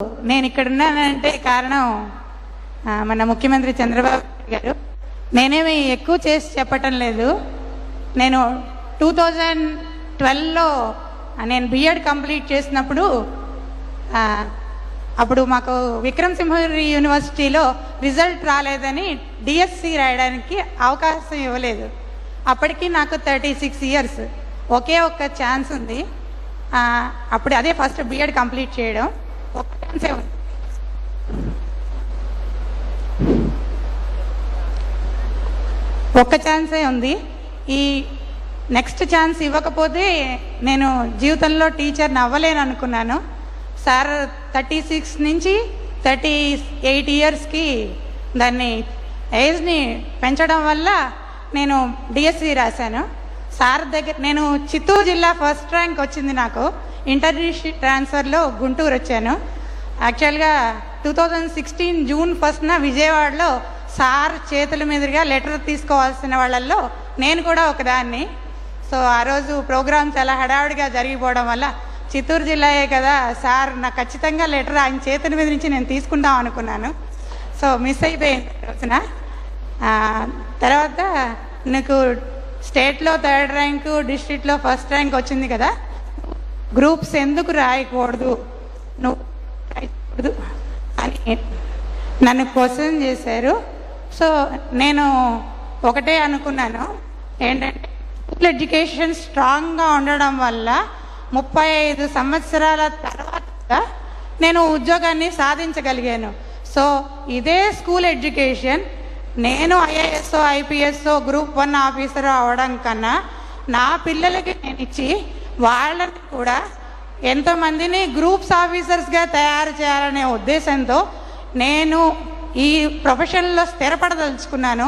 నేను ఇక్కడ ఉన్నానంటే కారణం మన ముఖ్యమంత్రి చంద్రబాబు గారు. నేనేమి ఎక్కువ చేసి చెప్పటం లేదు. నేను 2012లో నేను బిఎడ్ కంప్లీట్ చేసినప్పుడు అప్పుడు మాకు విక్రమసింహపురి యూనివర్సిటీలో రిజల్ట్ రాలేదని డిఎస్సి రాయడానికి అవకాశం ఇవ్వలేదు. అప్పటికి నాకు 36 ఇయర్స్, ఒకే ఒక్క ఛాన్స్ ఉంది. అప్పుడు అదే ఫస్ట్ బిఎడ్ కంప్లీట్ చేయడం. ఒక్క ఛాన్సే ఉంది. ఒక్క ఛాన్సే ఉంది. ఈ నెక్స్ట్ ఛాన్స్ ఇవ్వకపోతే నేను జీవితంలో టీచర్ని అవ్వలేను అనుకున్నాను. సార్ 36 నుంచి 38 ఇయర్స్కి దాన్ని ఏజ్ని పెంచడం వల్ల నేను డిఎస్సి రాశాను. సార్ దగ్గర నేను చిత్తూరు జిల్లా ఫస్ట్ ర్యాంక్ వచ్చింది. నాకు ఇంటర్ డిస్ట్రిక్ట్ ట్రాన్స్ఫర్లో గుంటూరు వచ్చాను. యాక్చువల్గా 2016 జూన్ 1న విజయవాడలో సార్ చేతుల మీదుగా లెటర్ తీసుకోవాల్సిన వాళ్ళల్లో నేను కూడా ఒకదాన్ని. సో ఆ రోజు ప్రోగ్రామ్ చాలా హడావుడిగా జరిగిపోవడం వల్ల చిత్తూరు జిల్లాయే కదా సార్, నాకు ఖచ్చితంగా లెటర్ ఆయన చేతుల మీద నుంచి నేను తీసుకుందాం అనుకున్నాను. సో మిస్ అయిపోయింది రోజున. తర్వాత నీకు స్టేట్లో 3rd ర్యాంకు, డిస్ట్రిక్ట్లో 1st ర్యాంక్ వచ్చింది కదా, గ్రూప్స్ ఎందుకు రాయకూడదు, నువ్వు రాయకూడదు అని నన్ను క్వశ్చన్ చేశారు. సో నేను ఒకటే అనుకున్నాను, ఏంటంటే స్కూల్ ఎడ్యుకేషన్ స్ట్రాంగ్గా ఉండడం వల్ల 35 సంవత్సరాల తర్వాత నేను ఉద్యోగాన్ని సాధించగలిగాను. సో ఇదే స్కూల్ ఎడ్యుకేషన్ నేను ఐఏఎస్ఓ, ఐపీఎస్ఓ, గ్రూప్ 1 ఆఫీసర్ అవడం కన్నా నా పిల్లలకి నేను ఇచ్చి వాళ్ళని కూడా ఎంతోమందిని గ్రూప్స్ ఆఫీసర్స్గా తయారు చేయాలనే ఉద్దేశంతో నేను ఈ ప్రొఫెషన్లో స్థిరపడదలుచుకున్నాను.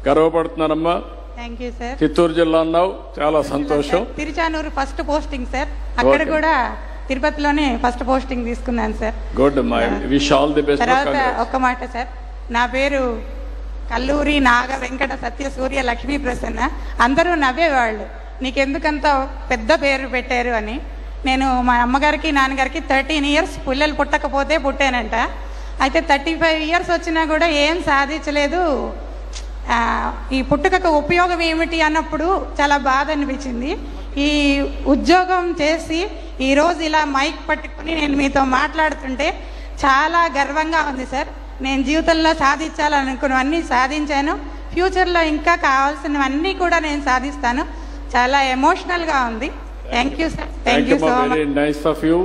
గర్వపడుతున్నానమ్మా. Thank you sir. చిత్తూరు జిల్లా అన్నావు, చాలా సంతోషం. తిరుచానూరు ఫస్ట్ పోస్టింగ్ సార్, అక్కడ కూడా తిరుపతిలోనే ఫస్ట్ పోస్టింగ్ తీసుకున్నాను sir. Good. Wish all the best. తర్వాత ఒక్క మాట సార్, నా పేరు కల్లూరి నాగ వెంకట సత్య సూర్య లక్ష్మీ ప్రసన్న. అందరూ నవ్వేవాళ్ళు, నీకెందుకంత పెద్ద పేరు పెట్టారు అని. నేను మా అమ్మగారికి నాన్నగారికి 13 ఇయర్స్ పిల్లలు పుట్టకపోతే పుట్టానంట. అయితే 35 ఇయర్స్ వచ్చినా కూడా ఏం సాధించలేదు. ఈ పుట్టుకకు ఉపయోగం ఏమిటి అన్నప్పుడు చాలా బాధ అనిపించింది. ఈ ఉద్యోగం చేసి ఈరోజు ఇలా మైక్ పట్టుకుని నేను మీతో మాట్లాడుతుంటే చాలా గర్వంగా ఉంది సార్. నేను జీవితంలో సాధించాలనుకున్నవన్నీ సాధించాను. ఫ్యూచర్లో ఇంకా కావాల్సినవన్నీ కూడా నేను సాధిస్తాను. చాలా ఎమోషనల్గా ఉంది. Thank you sir. Thank you so much. Nice of you.